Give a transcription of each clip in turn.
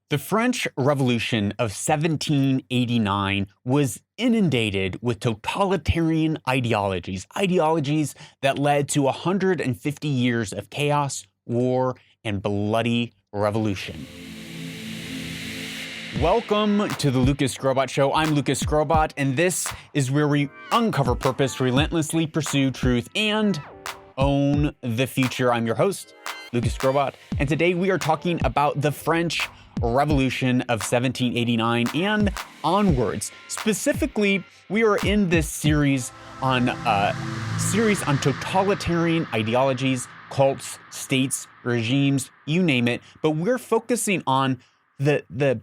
The French Revolution of 1789 was inundated with totalitarian ideologies that led to 150 years of chaos, war, and bloody revolution. Welcome to the Lucas Skrobot Show. I'm Lucas Skrobot, and this is where we uncover purpose, relentlessly pursue truth, and own the future. I'm your host, Lucas Skrobot, and today we are talking about the French Revolution of 1789 and onwards. Specifically, we are in this series on totalitarian ideologies, cults, states, regimes, you name it. But we're focusing on the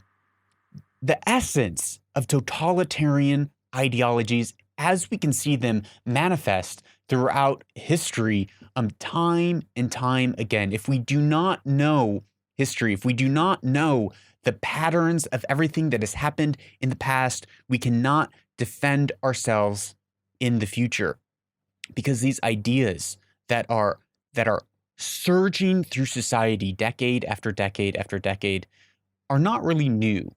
essence of totalitarian ideologies as we can see them manifest throughout history, time and time again. If we do not know history, if we do not know the patterns of everything that has happened in the past, we cannot defend ourselves in the future. Because these ideas that are surging through society decade after decade after decade are not really new.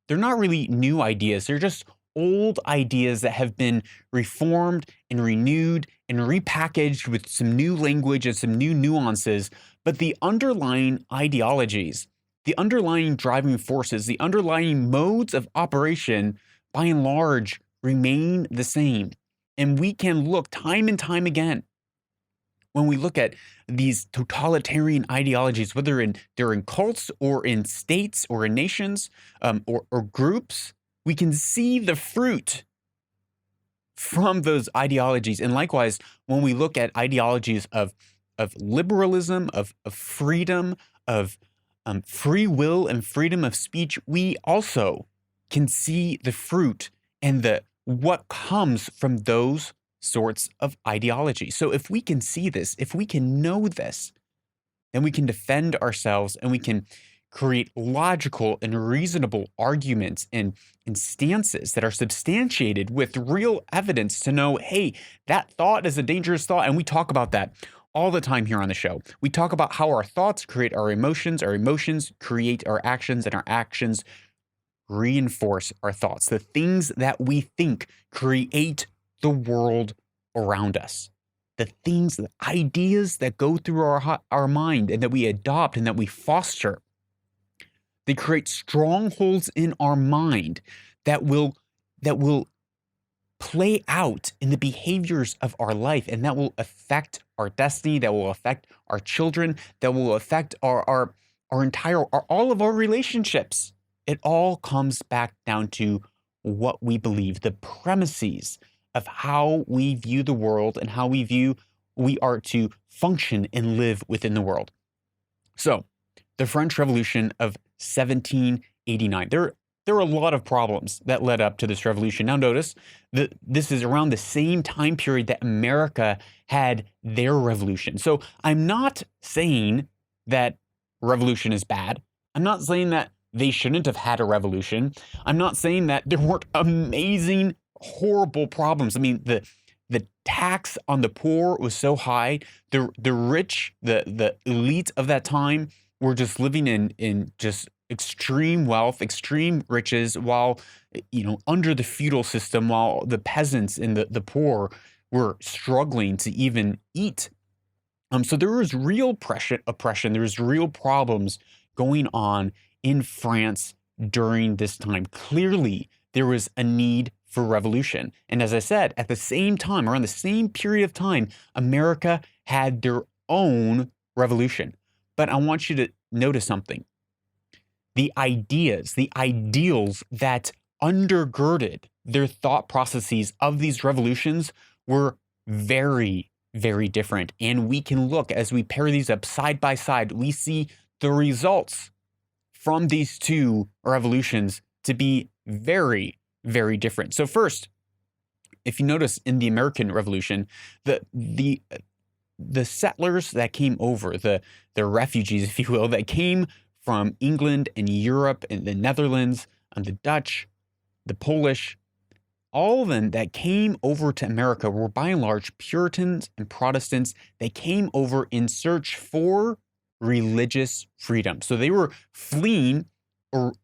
They're not really new ideas. They're just old ideas that have been reformed and renewed and repackaged with some new language and some new nuances. But the underlying ideologies, the underlying driving forces, the underlying modes of operation, by and large, remain the same. And we can look time and time again when we look at these totalitarian ideologies, whether they're in cults or in states or in nations or groups, we can see the fruit from those ideologies. And likewise, when we look at ideologies of liberalism, of freedom, of free will and freedom of speech, we also can see the fruit and what comes from those sorts of ideology. So if we can see this, if we can know this, then we can defend ourselves and we can create logical and reasonable arguments and stances that are substantiated with real evidence to know, hey, that thought is a dangerous thought. And we talk about that all the time here on the show. We talk about how our thoughts create our emotions create our actions, and our actions reinforce our thoughts. The things that we think create the world around us. The things, the ideas that go through our mind and that we adopt and that we foster, they create strongholds in our mind that will play out in the behaviors of our life, and that will affect our destiny, that will affect our children, that will affect our entire all of our relationships. It all comes back down to what we believe, the premises of how we view the world and how we are to function and live within the world. So, the French Revolution of 1789. There are a lot of problems that led up to this revolution. Now notice that this is around the same time period that America had their revolution. So I'm not saying that revolution is bad. I'm not saying that they shouldn't have had a revolution. I'm not saying that there weren't amazing, horrible problems. I mean, the tax on the poor was so high. The rich, the elite of that time were just living in just extreme wealth, extreme riches, while, under the feudal system, while the peasants and the poor were struggling to even eat. So there was real oppression. There was real problems going on in France during this time. Clearly, there was a need for revolution. And as I said, at the same time, around the same period of time, America had their own revolution. But I want you to notice something. The ideas, the ideals that undergirded their thought processes of these revolutions were very, very different. And we can look, as we pair these up side by side, we see the results from these two revolutions to be very, very different. So first, if you notice in the American Revolution, the settlers that came over, the refugees, if you will, that came from England and Europe and the Netherlands and the Dutch, the Polish, all of them that came over to America were by and large Puritans and Protestants. They came over in search for religious freedom. So they were fleeing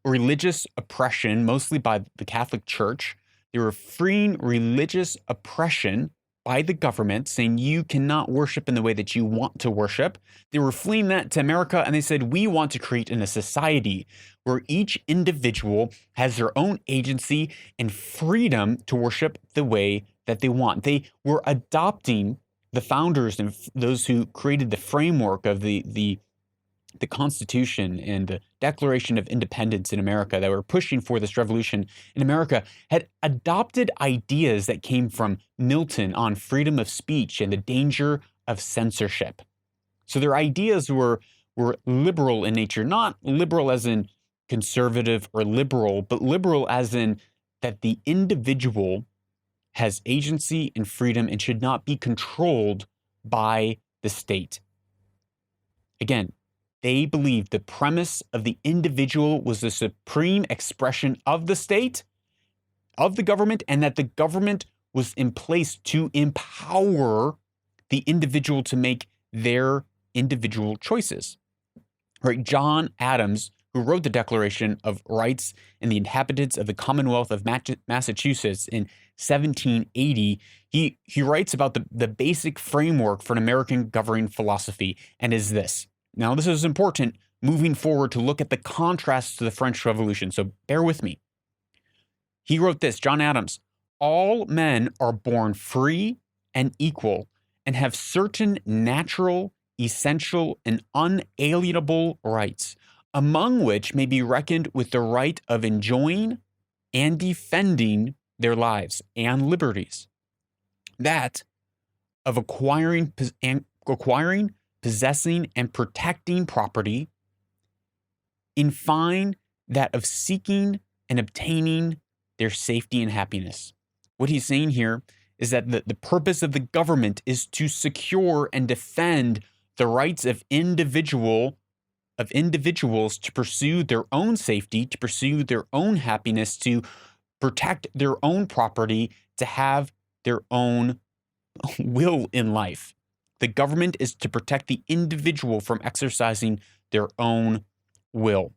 religious oppression, mostly by the Catholic Church. They were freeing religious oppression by the government, saying you cannot worship in the way that you want to worship. They were fleeing that to America, and they said, we want to create a society where each individual has their own agency and freedom to worship the way that they want. They were adopting the founders and those who created the framework of the Constitution and the Declaration of Independence in America, that were pushing for this revolution in America, had adopted ideas that came from Milton on freedom of speech and the danger of censorship. So their ideas were liberal in nature, not liberal as in conservative or liberal, but liberal as in that the individual has agency and freedom and should not be controlled by the state. Again, they believed the premise of the individual was the supreme expression of the state, of the government, and that the government was in place to empower the individual to make their individual choices. Right? John Adams, who wrote the Declaration of Rights and the Inhabitants of the Commonwealth of Massachusetts in 1780, he writes about the basic framework for an American governing philosophy, and is this. Now, this is important moving forward to look at the contrast to the French Revolution, so bear with me. He wrote this, John Adams, all men are born free and equal and have certain natural, essential, and unalienable rights, among which may be reckoned with the right of enjoying and defending their lives and liberties, that of acquiring, possessing, and protecting property, in fine, that of seeking and obtaining their safety and happiness. What he's saying here is that the purpose of the government is to secure and defend the rights of individuals to pursue their own safety, to pursue their own happiness, to protect their own property, to have their own will in life. The government is to protect the individual from exercising their own will.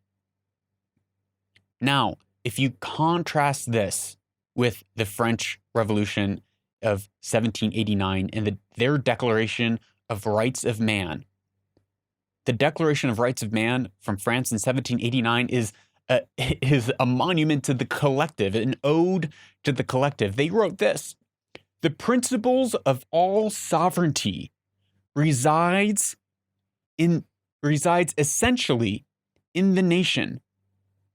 Now, if you contrast this with the French Revolution of 1789 and their Declaration of Rights of Man, the Declaration of Rights of Man from France in 1789 is a monument to the collective, an ode to the collective. They wrote this: the principles of all sovereignty resides essentially in the nation.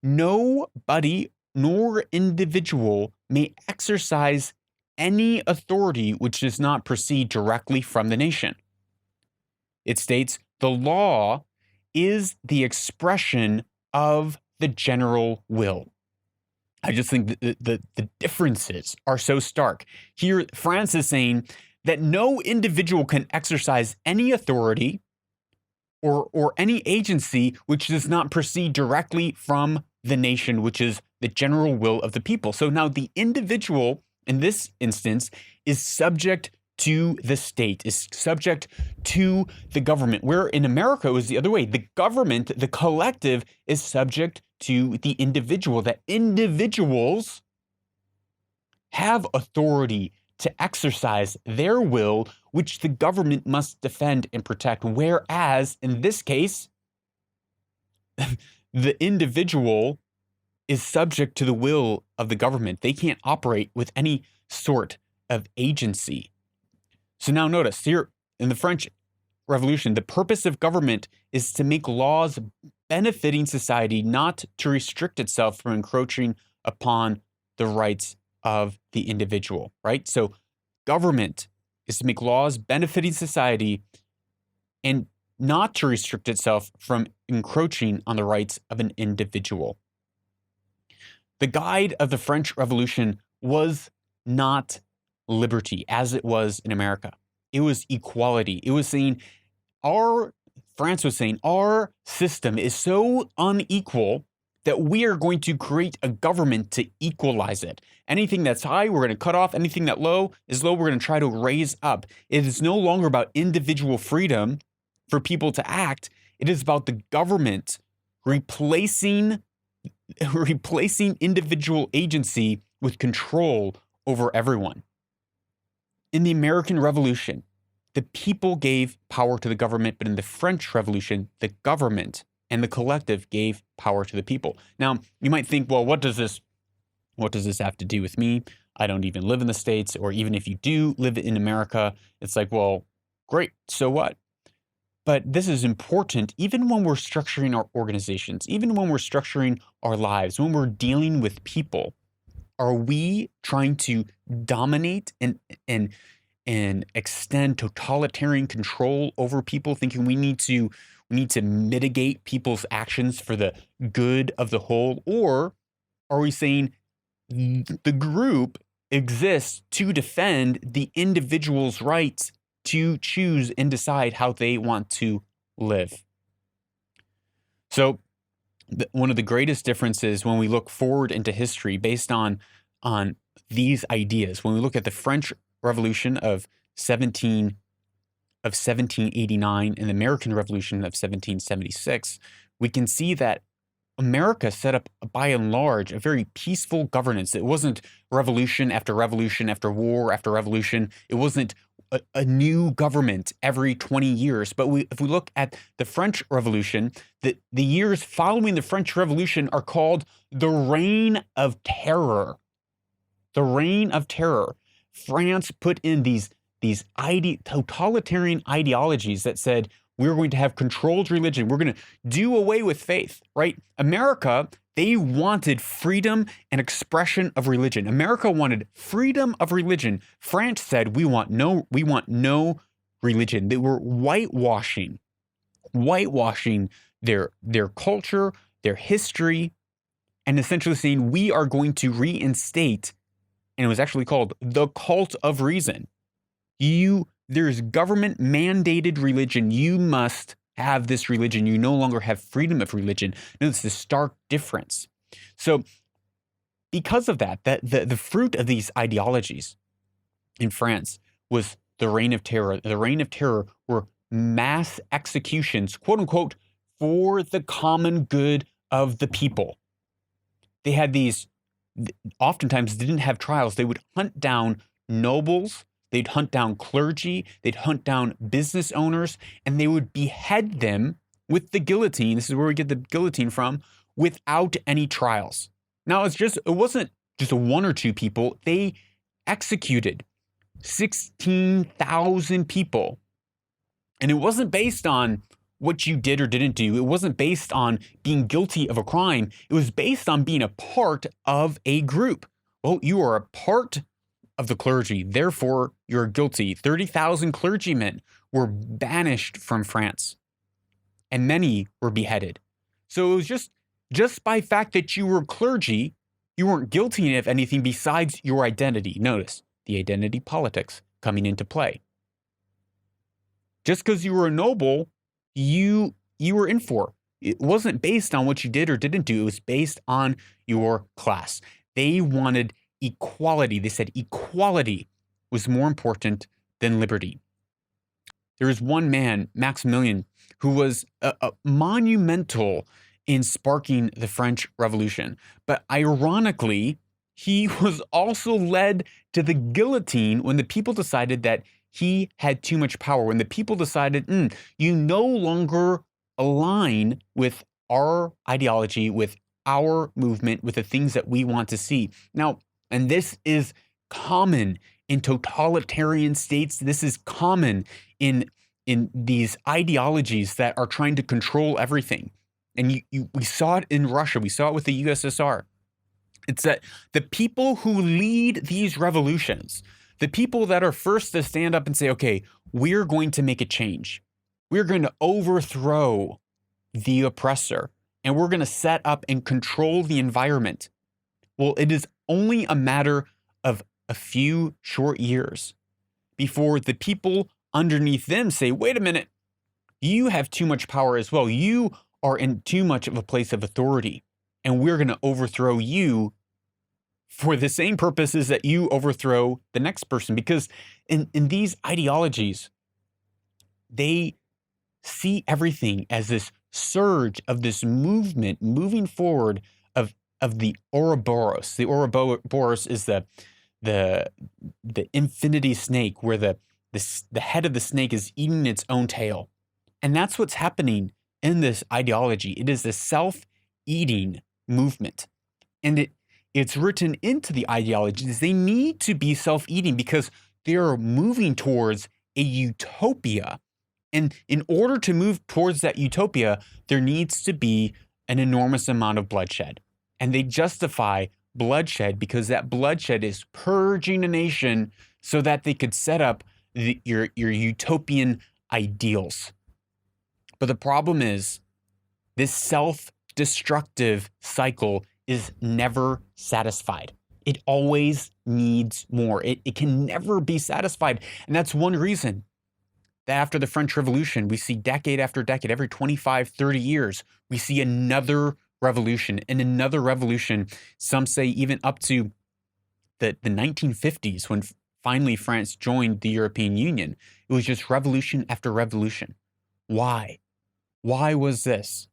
Nobody nor individual may exercise any authority which does not proceed directly from the nation. It states, the law is the expression of the general will. I just think the differences are so stark. Here, France is saying that no individual can exercise any authority or any agency which does not proceed directly from the nation, which is the general will of the people. So now the individual, in this instance, is subject to the state, is subject to the government, where in America it was the other way. The government, the collective, is subject to the individual, that individuals have authority to exercise their will, which the government must defend and protect. Whereas in this case, the individual is subject to the will of the government. They can't operate with any sort of agency. So now notice here in the French Revolution, the purpose of government is to make laws benefiting society, not to restrict itself from encroaching upon the rights of the individual, right? So government is to make laws benefiting society and not to restrict itself from encroaching on the rights of an individual. The guide of the French Revolution was not liberty as it was in America. It was equality. It was saying France was saying our system is so unequal that we are going to create a government to equalize it. Anything that's high, we're going to cut off. Anything that low is low, we're going to try to raise up. It is no longer about individual freedom for people to act. It is about the government replacing replacing individual agency with control over everyone. In the American Revolution, the people gave power to the government, but in the French Revolution, the government and the collective gave power to the people. Now, you might think, well, what does this have to do with me? I don't even live in the States, or even if you do live in America, it's like, well, great, so what? But this is important even when we're structuring our organizations, even when we're structuring our lives, when we're dealing with people. Are we trying to dominate and extend totalitarian control over people, thinking we need to mitigate people's actions for the good of the whole? Or are we saying the group exists to defend the individual's rights to choose and decide how they want to live? So one of the greatest differences when we look forward into history based on these ideas, when we look at the French Revolution of 1789 and the American Revolution of 1776, we can see that America set up, by and large, a very peaceful governance. It wasn't revolution after war after revolution. It wasn't a new government every 20 years. But if we look at the French Revolution, the years following the French Revolution are called the Reign of Terror. The Reign of Terror. France put in these totalitarian ideologies that said, we're going to have controlled religion. We're going to do away with faith, right? America, they wanted freedom and expression of religion. America wanted freedom of religion. France said, we want no religion. They were whitewashing their culture, their history, and essentially saying, we are going to reinstate, and it was actually called the cult of reason. There's government mandated religion. You must have this religion. You no longer have freedom of religion. Notice the stark difference. So because of that, the fruit of these ideologies in France was the Reign of Terror. The Reign of Terror were mass executions, quote unquote, for the common good of the people. They had these, oftentimes didn't have trials. They would hunt down nobles, they'd hunt down clergy, they'd hunt down business owners, and they would behead them with the guillotine. This is where we get the guillotine from, without any trials. Now, it wasn't just one or two people. They executed 16,000 people. And it wasn't based on what you did or didn't do. It wasn't based on being guilty of a crime. It was based on being a part of a group. Well, you are a part of the clergy, therefore you're guilty. 30,000 clergymen were banished from France, and many were beheaded. So it was just by fact that you were clergy, you weren't guilty of anything besides your identity. Notice the identity politics coming into play. Just because you were a noble, you were in for. It wasn't based on what you did or didn't do. It was based on your class. They wanted equality. They said equality was more important than liberty. There was one man, Maximilian, who was monumental in sparking the French Revolution. But ironically, he was also led to the guillotine when the people decided that he had too much power. When the people decided, you no longer align with our ideology, with our movement, with the things that we want to see. Now, and this is common in totalitarian states. This is common in these ideologies that are trying to control everything. And we saw it in Russia. We saw it with the USSR. It's that the people who lead these revolutions, the people that are first to stand up and say, okay, we're going to make a change. We're going to overthrow the oppressor, and we're going to set up and control the environment. Well, it is only a matter of a few short years before the people underneath them say, wait a minute, you have too much power as well. You are in too much of a place of authority, and we're going to overthrow you for the same purposes that you overthrow the next person. Because in these ideologies, they see everything as this surge of this movement moving forward of of the Ouroboros. The Ouroboros is the infinity snake, where the head of the snake is eating its own tail. And that's what's happening in this ideology. It is a self-eating movement. And it's written into the ideologies. They need to be self-eating because they're moving towards a utopia. And in order to move towards that utopia, there needs to be an enormous amount of bloodshed. And they justify bloodshed because that bloodshed is purging a nation so that they could set up your utopian ideals. But the problem is, this self-destructive cycle is never satisfied. It always needs more. It can never be satisfied. And that's one reason that after the French Revolution, we see decade after decade, every 25, 30 years, we see another revolution and another revolution. Some say even up to the 1950s, when finally France joined the European Union. It was just revolution after revolution. Why? Why was this?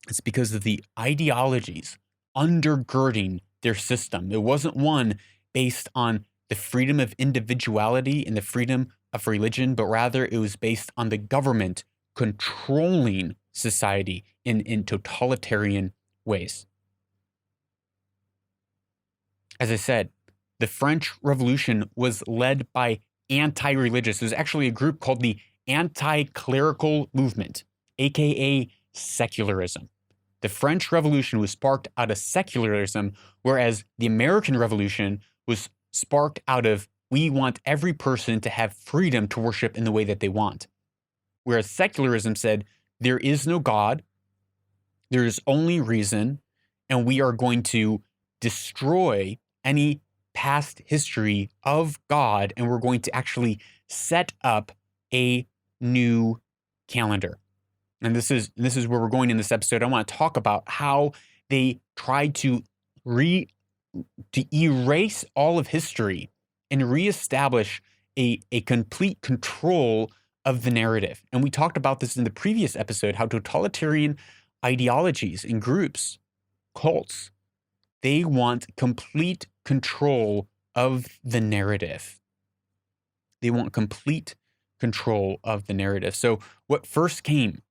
It's because of the ideologies undergirding their system. It wasn't one based on the freedom of individuality and the freedom of religion, but rather it was based on the government controlling society in totalitarian ways. As I said, the French Revolution was led by anti-religious. There's actually a group called the anti-clerical movement, aka secularism. The French Revolution was sparked out of secularism, whereas the American Revolution was sparked out of, we want every person to have freedom to worship in the way that they want. Whereas secularism said, there is no God, there is only reason, and we are going to destroy any past history of God, and we're going to actually set up a new calendar. And this is where we're going in this episode. I want to talk about how they tried to erase all of history and reestablish a complete control of the narrative. And we talked about this in the previous episode, how totalitarian ideologies and groups, cults, they want complete control of the narrative. They want complete control of the narrative. So what first came,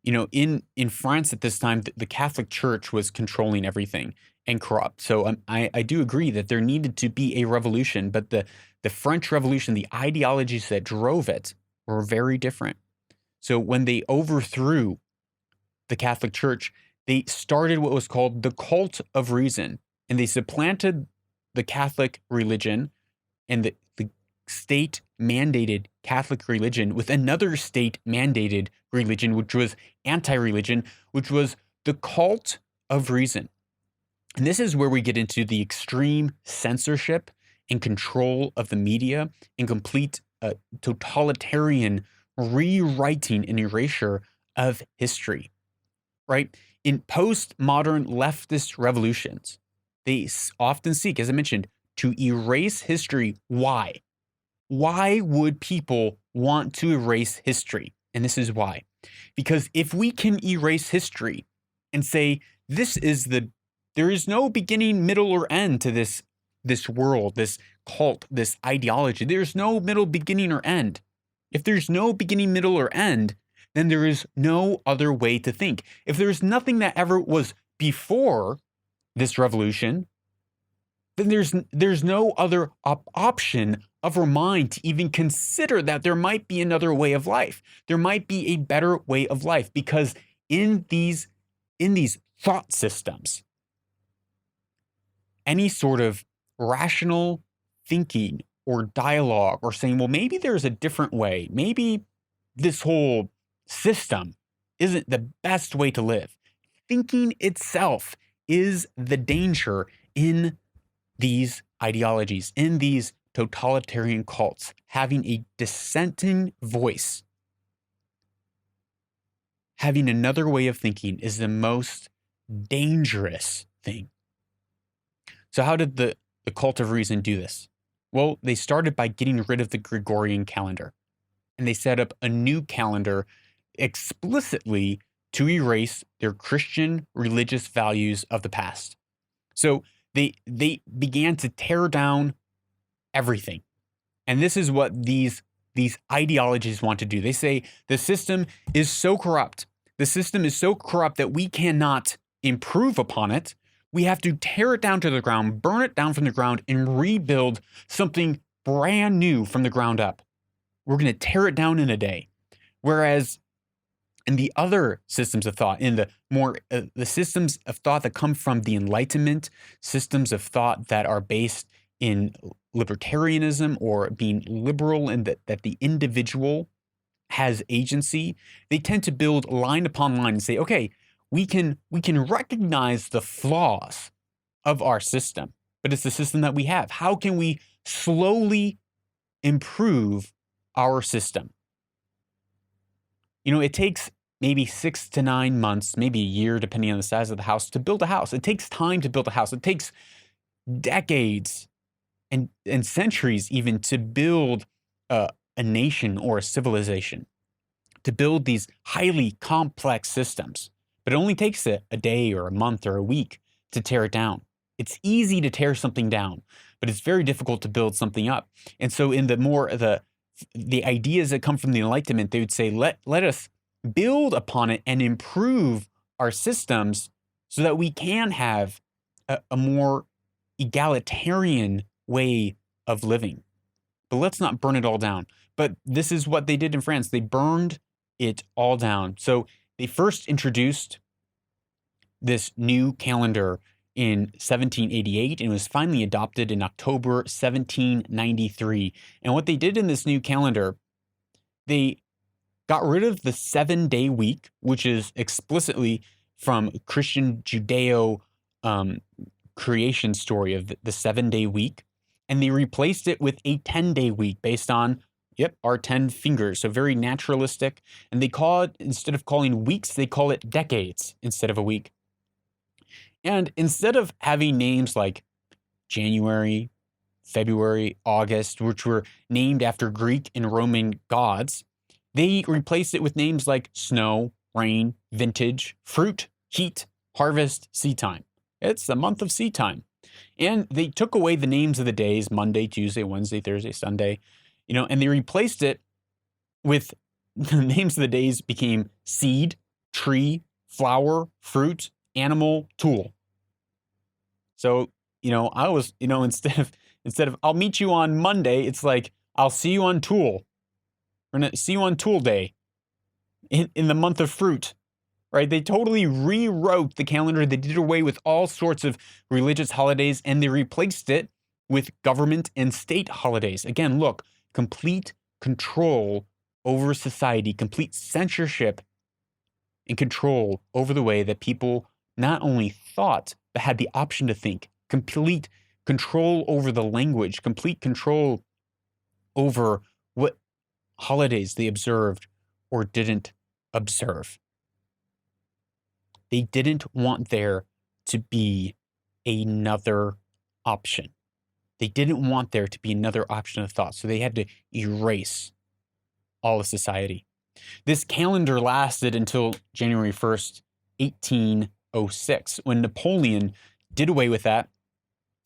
in France at this time, the Catholic Church was controlling everything and corrupt. So I do agree that there needed to be a revolution, but the French Revolution, the ideologies that drove it were very different. So when they overthrew the Catholic Church, they started what was called the cult of reason, and they supplanted the Catholic religion and the state-mandated Catholic religion with another state-mandated religion, which was anti-religion, which was the cult of reason. And this is where we get into the extreme censorship and control of the media and complete totalitarian rewriting and erasure of history, right? In postmodern leftist revolutions, they often seek, as I mentioned, to erase history. Why? Why would people want to erase history? And this is why. Because if we can erase history and say, there is no beginning, middle, or end to this world, this cult, this ideology. There's no middle, beginning, or end. If there's no beginning, middle, or end, then there is no other way to think. If there's nothing that ever was before this revolution, then there's no other option of our mind to even consider that there might be another way of life. There might be a better way of life, because in these thought systems, any sort of rational thinking or dialogue or saying, well, maybe there's a different way, maybe this whole system isn't the best way to live. Thinking itself is the danger in these ideologies, in these totalitarian cults. Having a dissenting voice, having another way of thinking, is the most dangerous thing. So how did the cult of reason do this? Well, they started by getting rid of the Gregorian calendar, and they set up a new calendar explicitly to erase their Christian religious values of the past. So they began to tear down everything. And this is what these ideologies want to do. They say the system is so corrupt. The system is so corrupt that we cannot improve upon it. We have to tear it down to the ground, burn it down from the ground, and rebuild something brand new from the ground up. We're going to tear it down in a day. Whereas in the other systems of thought, in the systems of thought that come from the Enlightenment, systems of thought that are based in libertarianism or being liberal and that the individual has agency, they tend to build line upon line and say, okay, we can recognize the flaws of our system, but it's the system that we have. How can we slowly improve our system? You know, it takes maybe 6 to 9 months, maybe a year, depending on the size of the house, to build a house. It takes time to build a house. It takes decades and centuries even to build a nation or a civilization, to build these highly complex systems. But it only takes a day or a month or a week to tear it down. It's easy to tear something down, but it's very difficult to build something up. And so in the ideas that come from the Enlightenment, they would say, let us build upon it and improve our systems so that we can have a more egalitarian way of living. But let's not burn it all down. But this is what they did in France. They burned it all down. So they first introduced this new calendar in 1788 and was finally adopted in October 1793. And what they did in this new calendar, they got rid of the 7-day week, which is explicitly from Christian Judeo creation story of the 7-day week. And they replaced it with a 10-day week based on, our 10 fingers. So very naturalistic. And they call it, instead of calling weeks, they call it decades instead of a week. And instead of having names like January, February, August, which were named after Greek and Roman gods, they replaced it with names like snow, rain, vintage, fruit, heat, harvest, seed time. It's the month of seed time. And they took away the names of the days, Monday, Tuesday, Wednesday, Thursday, Sunday, and they replaced it with the names of the days became seed, tree, flower, fruit, animal, tool. So, I was, instead of I'll meet you on Monday, it's like, I'll see you on tool. We're going to see you on tool day in the month of fruit. Right? They totally rewrote the calendar. They did away with all sorts of religious holidays and they replaced it with government and state holidays. Again, look, complete control over society, complete censorship and control over the way that people not only thought, but had the option to think. Complete control over the language, complete control over what holidays they observed or didn't observe. They didn't want there to be another option. They didn't want there to be another option of thought, so they had to erase all of society. This calendar lasted until January 1st, 1806, when Napoleon did away with that,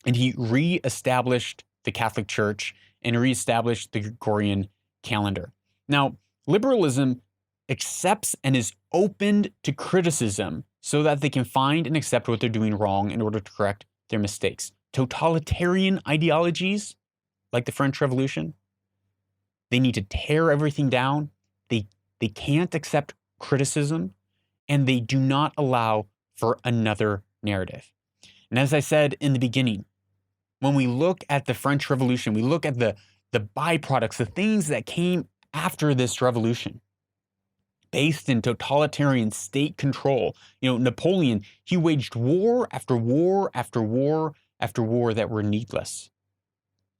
and he reestablished the Catholic Church and reestablished the Gregorian calendar. Now, liberalism accepts and is open to criticism so that they can find and accept what they're doing wrong in order to correct their mistakes. Totalitarian ideologies, like the French Revolution, they need to tear everything down. They can't accept criticism, and they do not allow for another narrative. And as I said in the beginning, when we look at the French Revolution, we look at the byproducts, the things that came after this revolution, based in totalitarian state control. Napoleon, he waged war after war after war after war that were needless.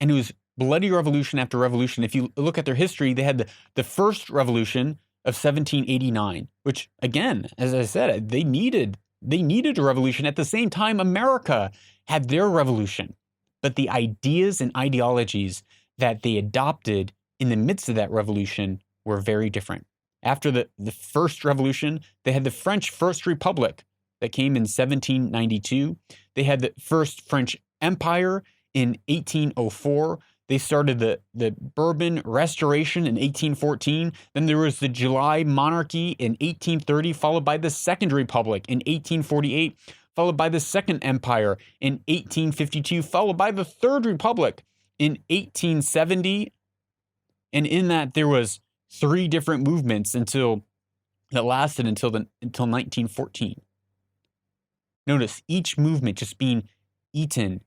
And it was bloody revolution after revolution. If you look at their history, they had the first revolution of 1789, which again, as I said, they needed a revolution. At the same time, America had their revolution. But the ideas and ideologies that they adopted in the midst of that revolution were very different. After the First Revolution, they had the French First Republic that came in 1792. They had the First French Empire in 1804. They started the Bourbon Restoration in 1814. Then there was the July Monarchy in 1830, followed by the Second Republic in 1848, followed by the Second Empire in 1852, followed by the Third Republic in 1870. And in that, there was 3 different movements that lasted until 1914. Notice each movement just being eaten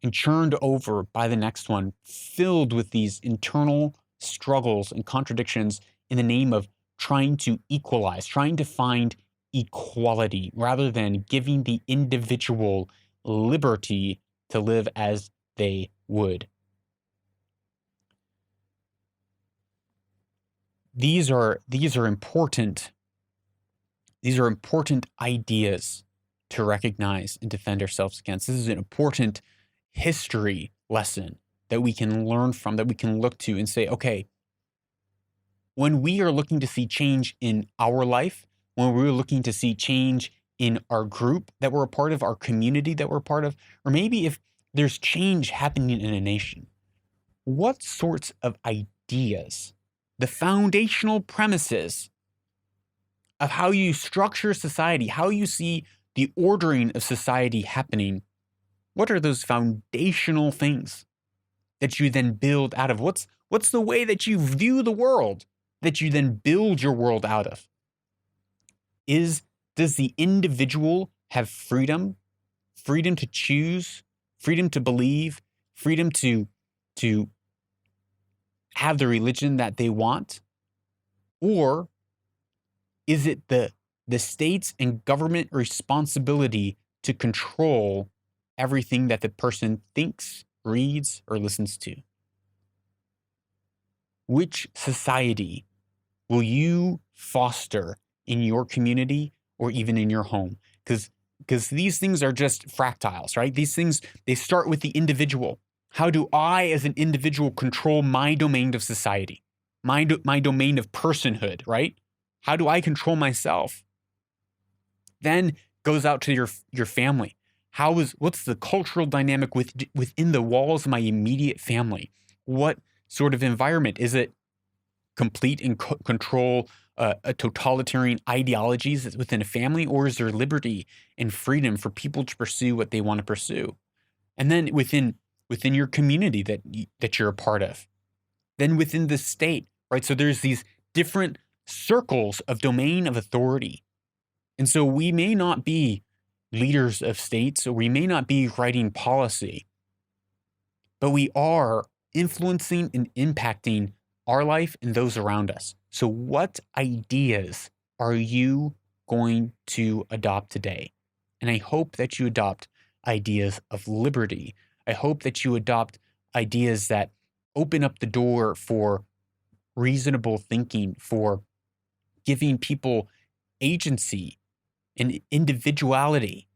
and churned over by the next one, filled with these internal struggles and contradictions in the name of trying to equalize, trying to find equality, rather than giving the individual liberty to live as they would. These are important. These are important ideas to recognize and defend ourselves against. This is an important history lesson that we can learn from, that we can look to and say, okay, when we are looking to see change in our life, when we're looking to see change in our group that we're a part of, our community that we're a part of, or maybe if there's change happening in a nation, what sorts of ideas, the foundational premises of how you structure society, how you see the ordering of society happening, what are those foundational things that you then build out of? What's the way that you view the world that you then build your world out of? Does the individual have freedom to choose, freedom to believe, freedom to have the religion that they want? Or is it the state's and government responsibility to control everything that the person thinks, reads, or listens to? Which society will you foster in your community or even in your home? Because these things are just fractals, right? These things, they start with the individual. How do I as an individual control my domain of society, my domain of personhood, right? How do I control myself? Then goes out to your family. What's the cultural dynamic within the walls of my immediate family? What sort of environment? Is it complete and control a totalitarian ideologies within a family, or is there liberty and freedom for people to pursue what they want to pursue? And then within your community that you're a part of, then within the state, right? So there's these different circles of domain of authority. And so we may not be leaders of states, or we may not be writing policy, but we are influencing and impacting our life and those around us. So what ideas are you going to adopt today? And I hope that you adopt ideas of liberty. I hope that you adopt ideas that open up the door for reasonable thinking, for giving people agency and individuality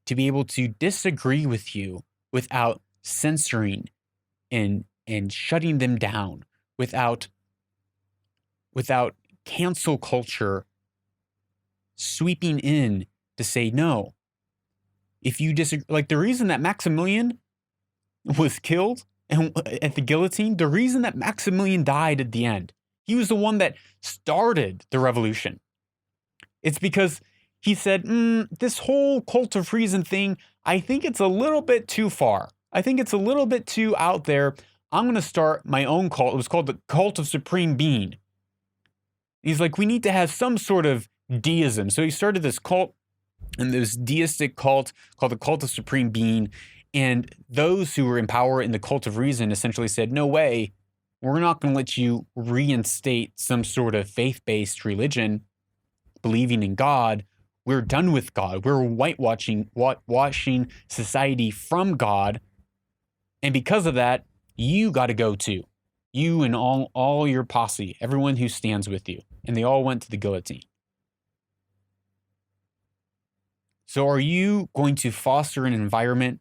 to be able to disagree with you without censoring and shutting them down, without cancel culture sweeping in to say no. If you disagree, like the reason that Maximilian was killed at the guillotine, the reason that Maximilian died at the end, he was the one that started the revolution. It's because he said, this whole cult of reason thing, I think it's a little bit too far. I think it's a little bit too out there. I'm going to start my own cult. It was called the Cult of Supreme Being. He's like, we need to have some sort of deism. So he started this cult, and this deistic cult called the Cult of Supreme Being. And those who were in power in the Cult of Reason essentially said, no way, we're not going to let you reinstate some sort of faith-based religion, believing in God. We're done with God. We're washing society from God. And because of that, you got to go too. You and all your posse, everyone who stands with you. And they all went to the guillotine. So are you going to foster an environment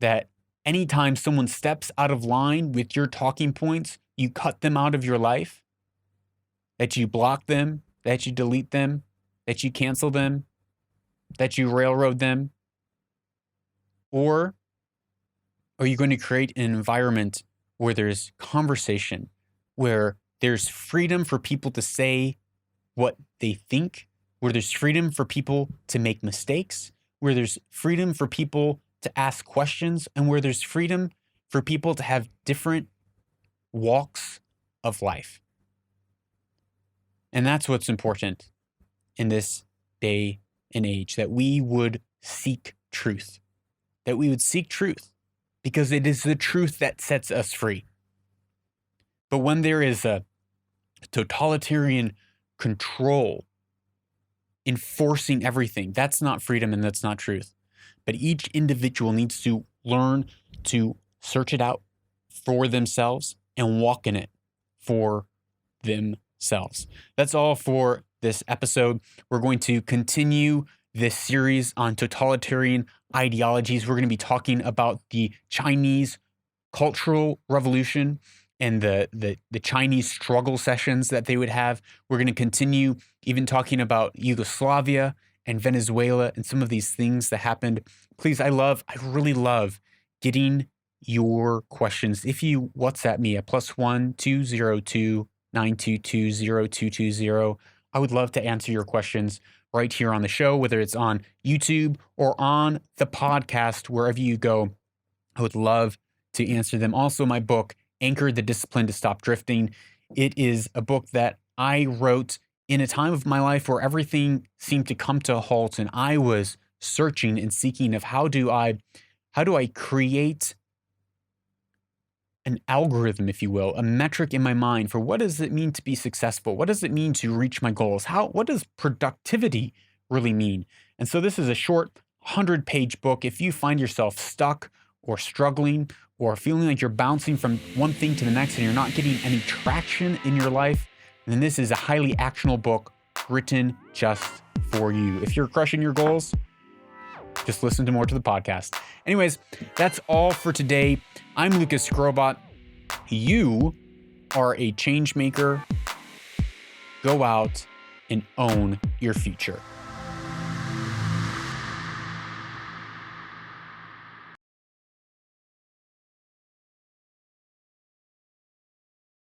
that anytime someone steps out of line with your talking points, you cut them out of your life? that you block them, that you delete them, that you cancel them, that you railroad them? Or are you going to create an environment where there's conversation, where there's freedom for people to say what they think, where there's freedom for people to make mistakes, where there's freedom for people to ask questions, and where there's freedom for people to have different walks of life? And that's what's important in this day and age, that we would seek truth, because it is the truth that sets us free. But when there is a totalitarian control enforcing everything, that's not freedom and that's not truth. But each individual needs to learn to search it out for themselves and walk in it for themselves. That's all for this episode. We're going to continue this series on totalitarian ideologies. We're going to be talking about the Chinese Cultural Revolution and the Chinese struggle sessions that they would have. We're going to continue even talking about Yugoslavia and Venezuela and some of these things that happened. Please, I really love getting your questions. If you WhatsApp me at +1 202 922 0220, I would love to answer your questions right here on the show, whether it's on YouTube or on the podcast, wherever you go. I would love to answer them. Also, my book, Anchor: The Discipline to Stop Drifting. It is a book that I wrote in a time of my life where everything seemed to come to a halt, and I was searching and seeking of how do I create an algorithm, if you will, a metric in my mind for what does it mean to be successful? What does it mean to reach my goals? What does productivity really mean? And so this is a short 100-page book. If you find yourself stuck or struggling or feeling like you're bouncing from one thing to the next and you're not getting any traction in your life, then this is a highly actionable book written just for you. If you're crushing your goals, just listen to more to the podcast. Anyways, that's all for today. I'm Lucas Skrobot. You are a change maker. Go out and own your future.